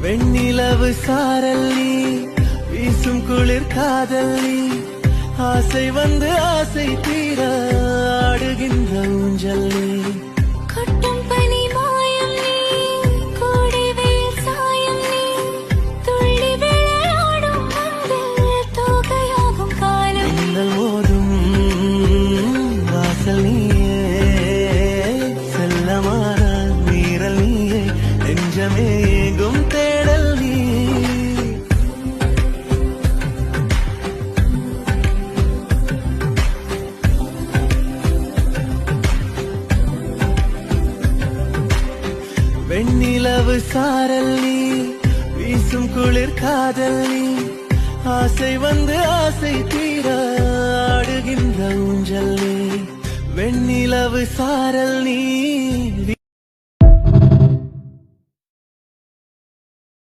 வெண்ணிலவு சாரல் நீ, வீசும் குளிர் காதல் நீ, ஆசை வந்து ஆசை தீர ஆடுகின்ற ஊஞ்சல் நீ. கொட்டும் பனி மாயம் நீ, கோடை வெயில் சாயம் நீ, துள்ளி விளையாடும் மந்தில் தோகையாகும் காலம். மின்னல் மோதும் வாசல் நீயே, செல்லமான மீறல் நீயே, நெஞ்சமே ஏங்கும் தேடல் நீ. வெண்ணிலவு சாரல் நீ, வீசும் குளிர் காதல் நீ, ஆசை வந்து ஆசை தீர ஆடுகின்ற ஊஞ்சல் நீ. வெண்ணிலவு சாரல் நீ.